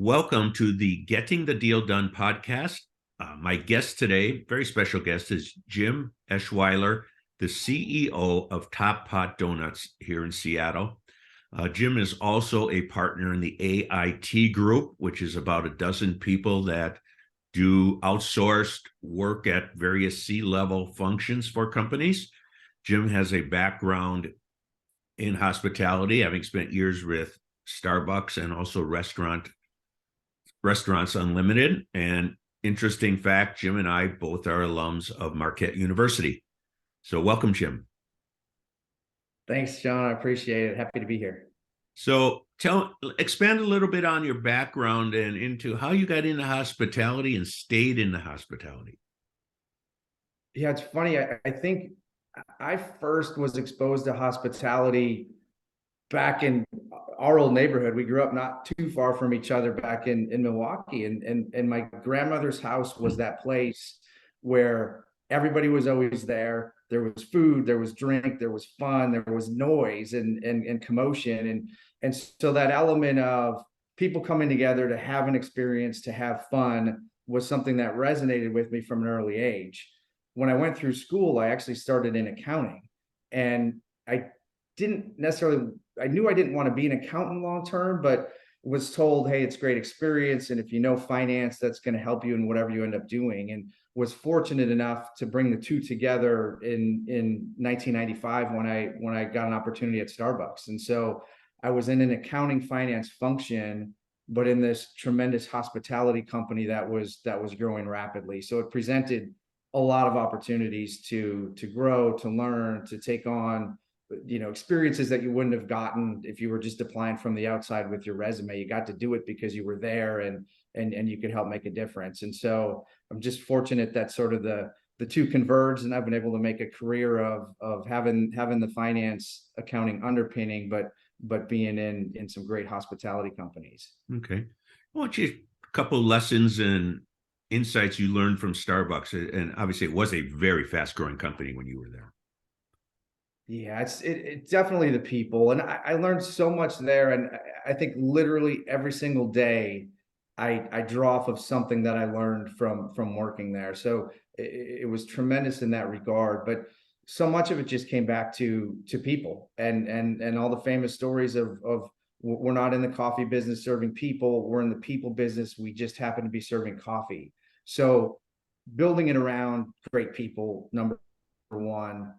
Welcome to the Getting the Deal Done podcast. My guest today, very special guest, is Jim Eschweiler, the CEO of Top Pot Donuts here in Seattle. Jim is also a partner in the AIT group, which is about a dozen people that do outsourced work at various C-level functions for companies. Jim has a background in hospitality, having spent years with Starbucks and also Restaurants Unlimited. And interesting fact, Jim and I both are alums of Marquette University. So welcome, Jim. Thanks, John. I appreciate it. Happy to be here. So expand a little bit on your background and into how you got into hospitality and stayed in the hospitality. Yeah, it's funny. I think I first was exposed to hospitality back in our old neighborhood. We grew up not too far from each other back in Milwaukee. And my grandmother's house was that place where everybody was always there. There was food, there was drink, there was fun, there was noise and commotion. And so that element of people coming together to have an experience, to have fun was something that resonated with me from an early age. When I went through school, I actually started in accounting, and I didn't necessarily, I knew I didn't want to be an accountant long term, but was told, hey, it's great experience. And if you know finance, that's going to help you in whatever you end up doing. And was fortunate enough to bring the two together in 1995 when I got an opportunity at Starbucks. And so I was in an accounting finance function, but in this tremendous hospitality company that was growing rapidly. So it presented a lot of opportunities to grow, to learn, to take on experiences that you wouldn't have gotten if you were just applying from the outside with your resume. You got to do it because you were there and you could help make a difference. And so I'm just fortunate that sort of the two converged, and I've been able to make a career of having the finance accounting underpinning, but being in some great hospitality companies. Okay. I want you a couple lessons and insights you learned from Starbucks. And obviously it was a very fast growing company when you were there. Yeah, it's definitely the people. And I learned so much there. And I think literally every single day I draw off of something that I learned from working there. So it was tremendous in that regard. But so much of it just came back to people and all the famous stories of we're not in the coffee business serving people, we're in the people business. We just happen to be serving coffee. So building it around great people, number one.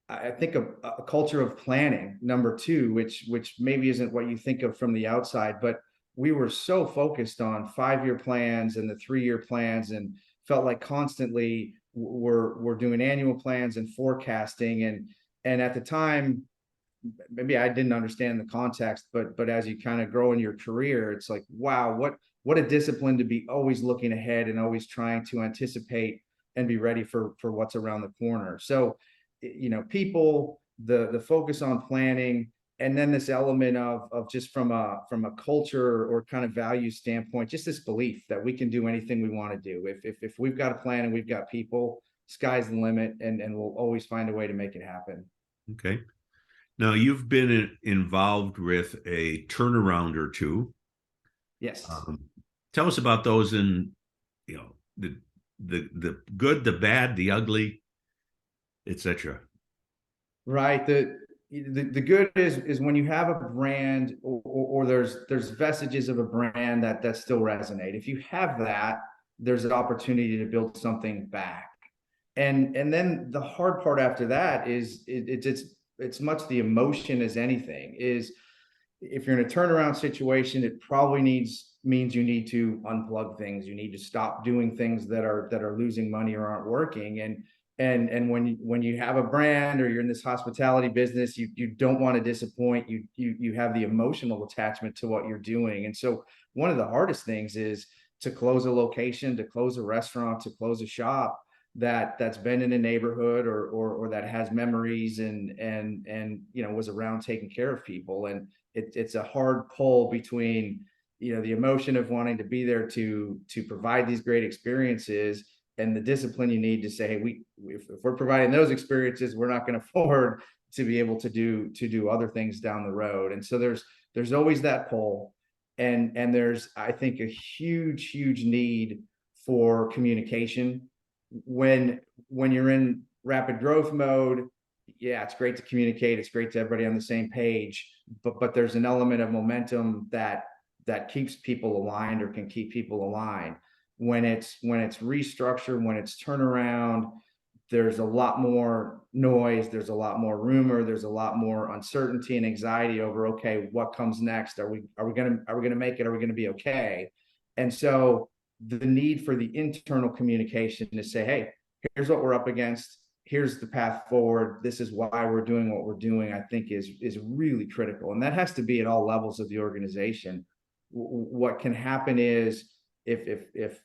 I think a culture of planning, number two, which maybe isn't what you think of from the outside, but we were so focused on 5-year plans and the 3-year plans, and felt like constantly we're doing annual plans and forecasting. And at the time, maybe I didn't understand the context, but as you kind of grow in your career, it's like, wow, what a discipline to be always looking ahead and always trying to anticipate and be ready for what's around the corner. So people, the focus on planning, and then this element of just from a culture or kind of value standpoint, just this belief that we can do anything we want to do. If we've got a plan and we've got people, sky's the limit, and we'll always find a way to make it happen. Okay. Now you've been involved with a turnaround or two. Yes. Tell us about those, and the good, the bad, the ugly, etc. Right. The good is when you have a brand, or there's vestiges of a brand that still resonate. If you have that, there's an opportunity to build something back. And then the hard part after that is it's much the emotion as anything. Is if you're in a turnaround situation, it probably means you need to unplug things. You need to stop doing things that are losing money or aren't working. And when you have a brand or you're in this hospitality business, you don't want to disappoint. You have the emotional attachment to what you're doing. And so one of the hardest things is to close a location, to close a restaurant, to close a shop that's been in a neighborhood or that has memories and was around taking care of people. And it's a hard pull between the emotion of wanting to be there to provide these great experiences, and the discipline you need to say, hey, if we're providing those experiences, we're not going to afford to be able to do other things down the road. And so there's always that pull. and there's, I think, a huge need for communication when you're in rapid growth mode. Yeah, it's great to communicate, it's great to everybody on the same page, but there's an element of momentum that keeps people aligned or can keep people aligned. When it's restructured, when it's turnaround, there's a lot more noise, there's a lot more rumor, there's a lot more uncertainty and anxiety over, okay, what comes next? Are we gonna make it? Are we gonna be okay? And so the need for the internal communication to say, hey, here's what we're up against, here's the path forward, this is why we're doing what we're doing, I think is really critical. And that has to be at all levels of the organization. What can happen is if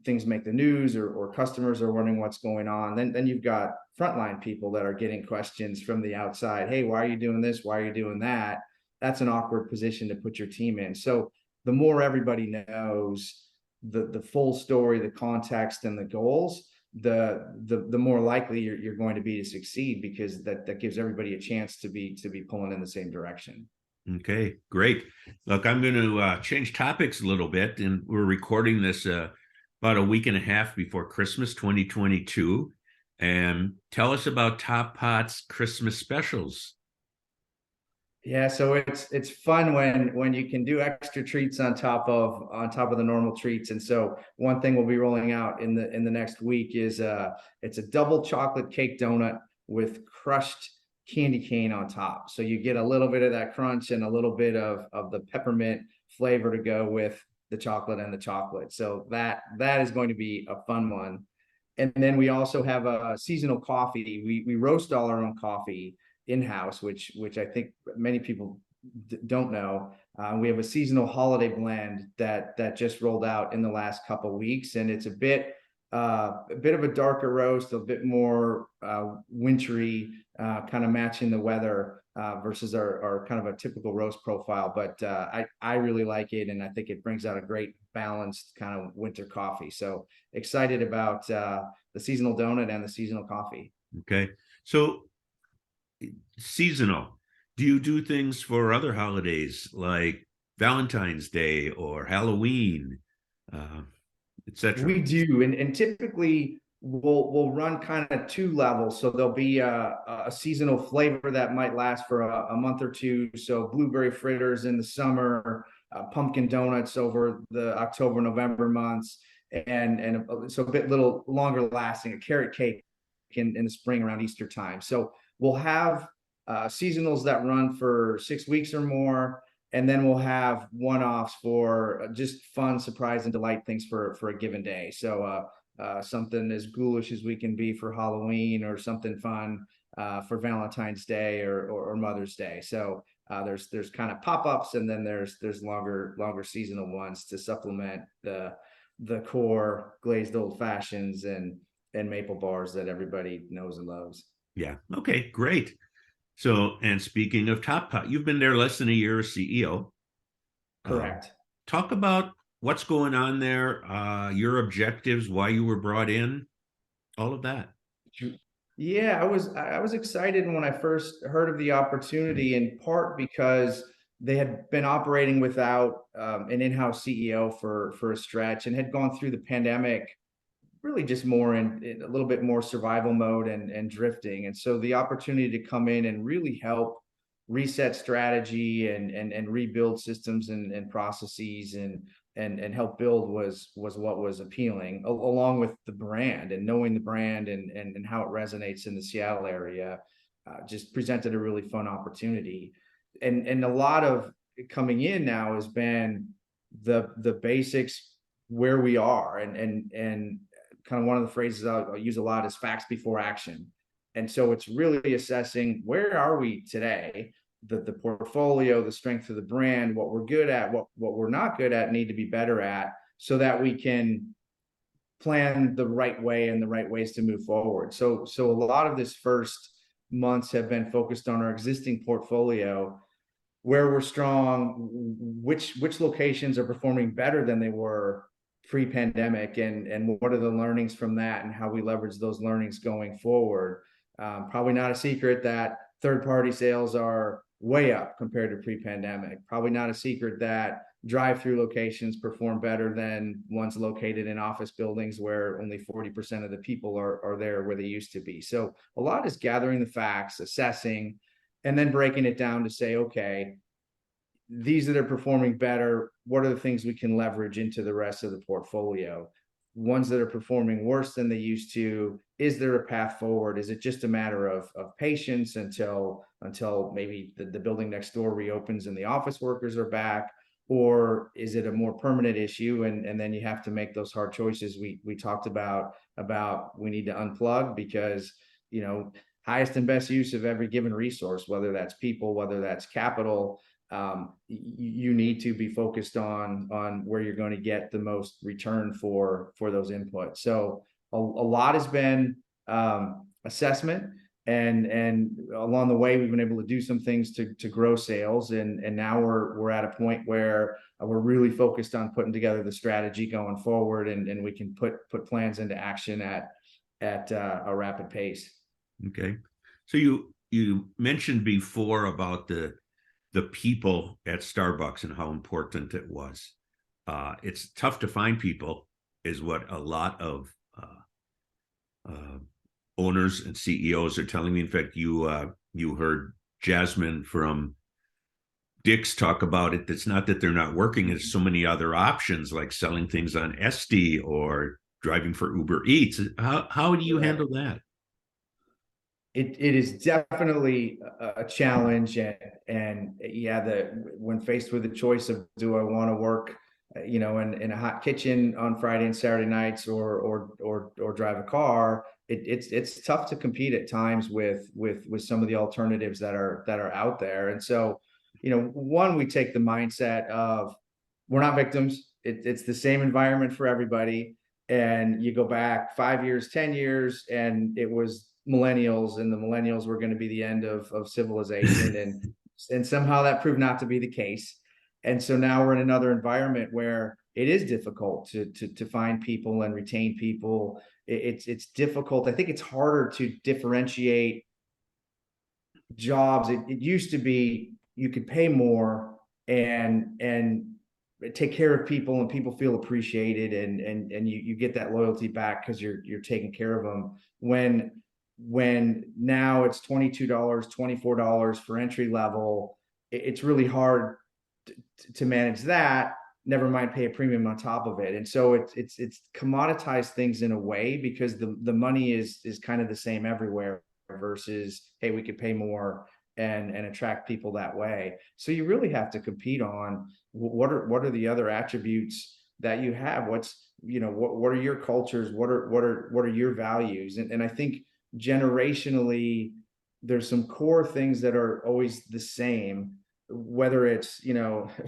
things make the news, or customers are wondering what's going on, then you've got frontline people that are getting questions from the outside. Hey, why are you doing this? Why are you doing that? That's an awkward position to put your team in. So the more everybody knows the full story, the context, and the goals, the more likely you're going to be to succeed, because that gives everybody a chance to be pulling in the same direction. Okay, great. Look, I'm going to change topics a little bit, and we're recording this about a week and a half before Christmas 2022. And tell us about Top Pot's Christmas specials. Yeah, so it's fun when you can do extra treats on top of the normal treats. And so one thing we'll be rolling out in the next week is it's a double chocolate cake donut with crushed candy cane on top. So you get a little bit of that crunch and a little bit of the peppermint flavor to go with the chocolate and the chocolate. So that is going to be a fun one. And then we also have a seasonal coffee. We roast all our own coffee in-house, which I think many people don't know. We have a seasonal holiday blend that just rolled out in the last couple of weeks, and it's a bit of a darker roast, a bit more wintry, kind of matching the weather versus our kind of a typical roast profile. But I really like it, and I think it brings out a great balanced kind of winter coffee. So excited about the seasonal donut and the seasonal coffee. Okay. So seasonal. Do you do things for other holidays like Valentine's Day or Halloween, uh, etc.? We do, and typically we'll run kind of two levels. So there'll be a seasonal flavor that might last for a month or two. So blueberry fritters in the summer, pumpkin donuts over the October, November months, and so a bit little longer lasting, a carrot cake in the spring around Easter time. So we'll have seasonals that run for 6 weeks or more, and then we'll have one-offs for just fun, surprise, and delight things for a given day. So something as ghoulish as we can be for Halloween, or something fun for Valentine's Day or Mother's Day. So there's kind of pop-ups, and then there's longer seasonal ones to supplement the core glazed old fashions and maple bars that everybody knows and loves. Yeah. Okay, great. So, and speaking of Top Pot, you've been there less than a year as CEO. Correct. Talk about what's going on there, your objectives, why you were brought in, all of that. Yeah, I was excited when I first heard of the opportunity, in part because they had been operating without an in-house CEO for a stretch, and had gone through the pandemic really just more in a little bit more survival mode and drifting. And so the opportunity to come in and really help reset strategy and rebuild systems and processes and help build was what was appealing, along with the brand, and knowing the brand and how it resonates in the Seattle area. Just presented a really fun opportunity. And a lot of coming in now has been the basics, where we are, and kind of one of the phrases I'll use a lot is facts before action. And so it's really assessing, where are we today, the portfolio, the strength of the brand, what we're good at, what we're not good at, need to be better at, so that we can plan the right way and the right ways to move forward. So a lot of this first months have been focused on our existing portfolio, where we're strong, which locations are performing better than they were pre-pandemic, and what are the learnings from that, and how we leverage those learnings going forward. Probably not a secret that third-party sales are way up compared to pre-pandemic. Probably not a secret that drive-through locations perform better than ones located in office buildings where only 40% of the people are there where they used to be. So a lot is gathering the facts, assessing, and then breaking it down to say, okay, these that are performing better, what are the things we can leverage into the rest of the portfolio? Ones that are performing worse than they used to, is there a path forward? Is it just a matter of patience until maybe the building next door reopens and the office workers are back? Or is it a more permanent issue? And then you have to make those hard choices. We talked about we need to unplug because, highest and best use of every given resource, whether that's people, whether that's capital, you need to be focused on where you're going to get the most return for those inputs. So a lot has been assessment, and along the way we've been able to do some things to grow sales, and now we're at a point where we're really focused on putting together the strategy going forward, and we can put plans into action at a rapid pace. Okay. So you mentioned before about the people at Starbucks and how important it was. It's tough to find people, is what a lot of owners and CEOs are telling me. In fact, you heard Jasmine from Dick's talk about it. It's not that they're not working. There's so many other options, like selling things on SD or driving for Uber Eats. How do you handle that? It is definitely a challenge, and yeah, when faced with the choice of, do I want to work, in a hot kitchen on Friday and Saturday nights, or drive a car, it's tough to compete at times with some of the alternatives that are out there. And so, one, we take the mindset of, we're not victims. It's the same environment for everybody. And you go back 5 years, 10 years, and it was millennials, and the millennials were going to be the end of civilization, and somehow that proved not to be the case. And so now we're in another environment where it is difficult to find people and retain people. It's difficult. I think it's harder to differentiate jobs. It used to be you could pay more and take care of people, and people feel appreciated, and you get that loyalty back because you're taking care of them. When now it's $22, $24 for entry level, it's really hard to manage that, never mind pay a premium on top of it. And so it's commoditized things in a way, because the money is kind of the same everywhere, versus, hey, we could pay more and attract people that way. So you really have to compete on what are the other attributes that you have. What are your cultures? What are your values? And I think generationally, there's some core things that are always the same, whether it's,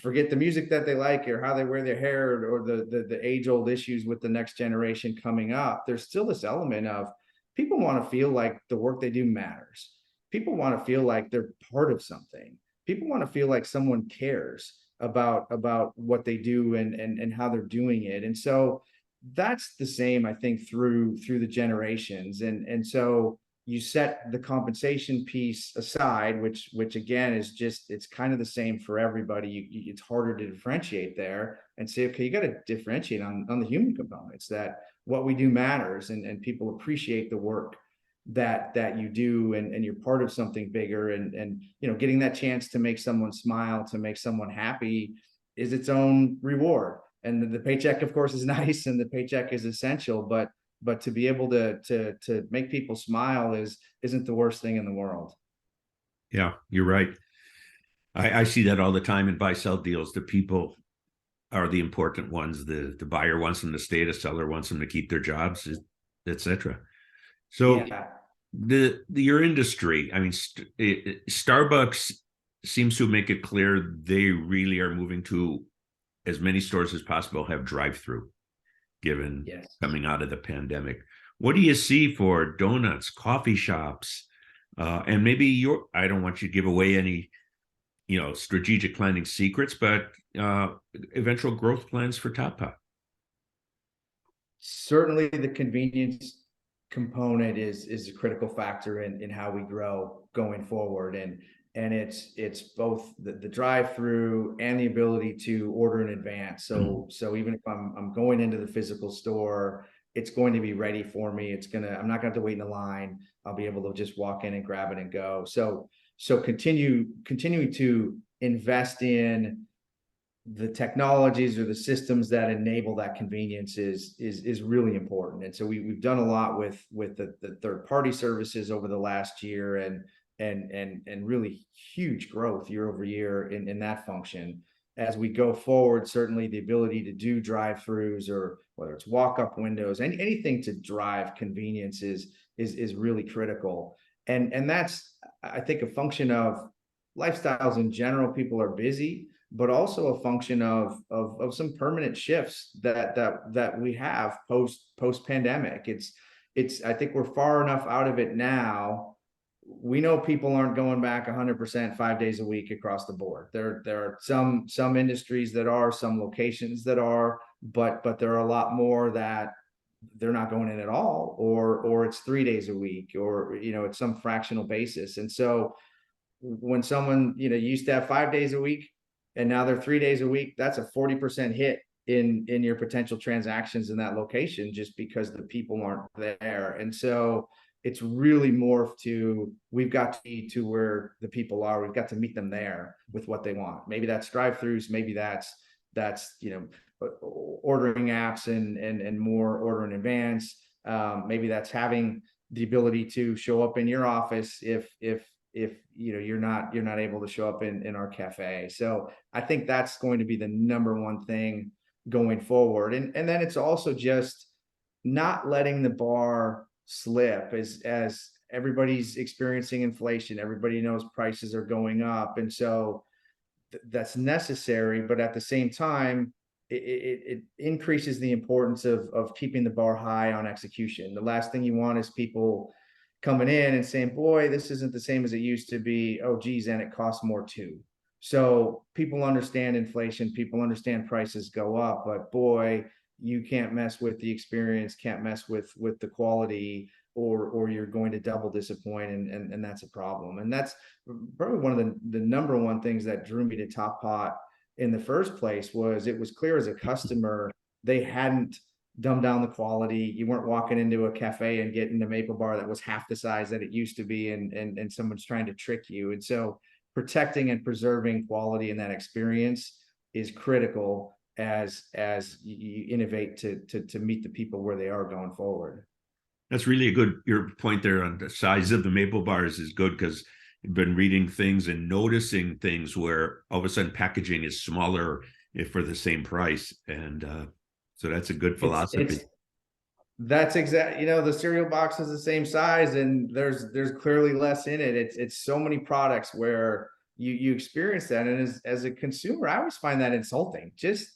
forget the music that they like, or how they wear their hair, or the age old issues with the next generation coming up. There's still this element of, people want to feel like the work they do matters. People want to feel like they're part of something. People want to feel like someone cares about what they do and how they're doing it. And so that's the same, I think, through the generations. And so you set the compensation piece aside, which again is just, it's kind of the same for everybody. It's harder to differentiate there and say, okay, you got to differentiate on the human components, that what we do matters, and people appreciate the work that you do, and you're part of something bigger, and getting that chance to make someone smile, to make someone happy, is its own reward. And the paycheck, of course, is nice, and the paycheck is essential, but to be able to make people smile isn't the worst thing in the world. Yeah, you're right. I see that all the time in buy sell deals. The people are the important ones. The buyer wants them to stay, the seller wants them to keep their jobs, etc. So Yeah. your industry, I mean, Starbucks seems to make it clear they really are moving to, as many stores as possible have drive-through, given Yes. coming out of the pandemic. What do you see for donuts, coffee shops, and maybe I don't want you to give away any, strategic planning secrets, but eventual growth plans for Top Pot? Certainly the convenience component is a critical factor in how we grow going forward. And and it's both the drive-through and the ability to order in advance. So even if I'm going into the physical store, it's going to be ready for me. I'm not gonna have to wait in a line. I'll be able to just walk in and grab it and go. So continuing to invest in the technologies or the systems that enable that convenience is really important. And so we've done a lot with the third party services over the last year, and really huge growth year over year in that function. As we go forward, certainly the ability to do drive-throughs, or whether it's walk-up windows, anything to drive convenience is really critical. And that's, I think, a function of lifestyles in general. People are busy, but also a function of some permanent shifts that we have post pandemic. It's I think we're far enough out of it now. We know people aren't going back 100% 5 days a week across the board. There are some industries that are, some locations that are, but there are a lot more that they're not going in at all, or it's 3 days a week, or it's some fractional basis. And so when someone used to have 5 days a week and now they're 3 days a week, that's a 40% hit in your potential transactions in that location, just because the people aren't there. And so it's really morphed to, we've got to be to where the people are. We've got to meet them there with what they want. Maybe that's drive-throughs, maybe that's ordering apps and more order in advance. Maybe that's having the ability to show up in your office if you're not able to show up in our cafe. So I think that's going to be the number one thing going forward. And then it's also just not letting the bar slip as everybody's experiencing inflation. Everybody knows prices are going up, and so that's necessary. But at the same time, it increases the importance of keeping the bar high on execution. The last thing you want is people coming in and saying, boy, this isn't the same as it used to be. Oh, geez, and it costs more too. So people understand inflation, people understand prices go up, but boy, you can't mess with the experience, can't mess with the quality, or you're going to double disappoint, and that's a problem. And that's probably one of the number one things that drew me to Top Pot in the first place. Was it was clear as a customer they hadn't dumbed down the quality. You weren't walking into a cafe and getting a maple bar that was half the size that it used to be, and someone's trying to trick you. And so protecting and preserving quality in that experience is critical as you innovate to meet the people where they are going forward. That's really a good, your point there on the size of the maple bars is good, because I've been reading things and noticing things where all of a sudden packaging is smaller for the same price. And so that's a good philosophy. That's exactly, the cereal box is the same size and there's clearly less in it. It's so many products where you experience that. And as a consumer, I always find that insulting. Just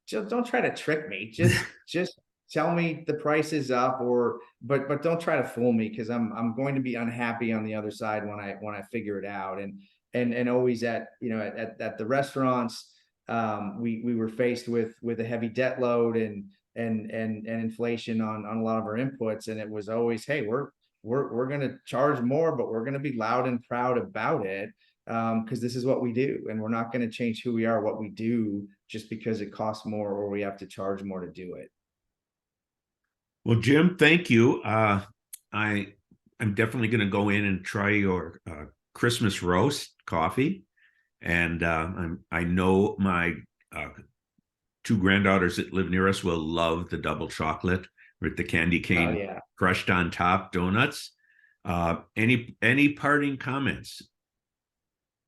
don't try to trick me. Just tell me the price is up, but don't try to fool me, because I'm going to be unhappy on the other side when I figure it out. And always at the restaurants, we were faced with a heavy debt load and inflation on a lot of our inputs, and it was always, hey, we're going to charge more, but we're going to be loud and proud about it, because this is what we do, and we're not going to change who we are, what we do, just because it costs more or we have to charge more to do it. Well, Jim, thank you. I'm definitely going to go in and try your Christmas roast coffee, and I know my two granddaughters that live near us will love the double chocolate with the candy cane crushed on top donuts. Any parting comments?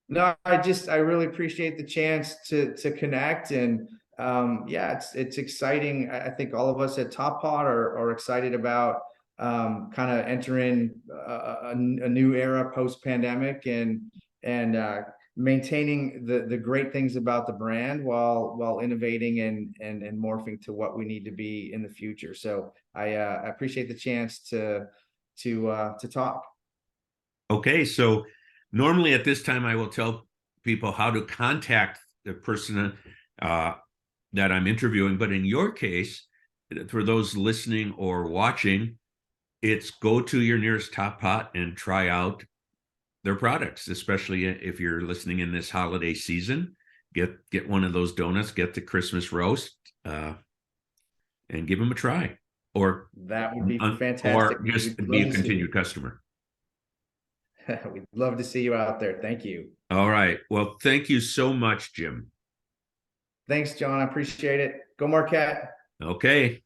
No, I really appreciate the chance to connect, and it's exciting. I think all of us at Top Pot are excited about kind of entering a new era post pandemic, and maintaining the great things about the brand while innovating and morphing to what we need to be in the future. So I appreciate the chance to talk. Okay, so normally at this time I will tell people how to contact the person that I'm interviewing, but in your case, for those listening or watching, it's go to your nearest Top Pot and try out their products, especially if you're listening in this holiday season. Get one of those donuts, get the Christmas roast, and give them a try, or That would be or fantastic. just We'd be love a to see continued you. customer. We'd love to see you out there. Thank you. All right. Well, thank you so much, Jim. Thanks, John. I appreciate it. Go Marquette. Okay.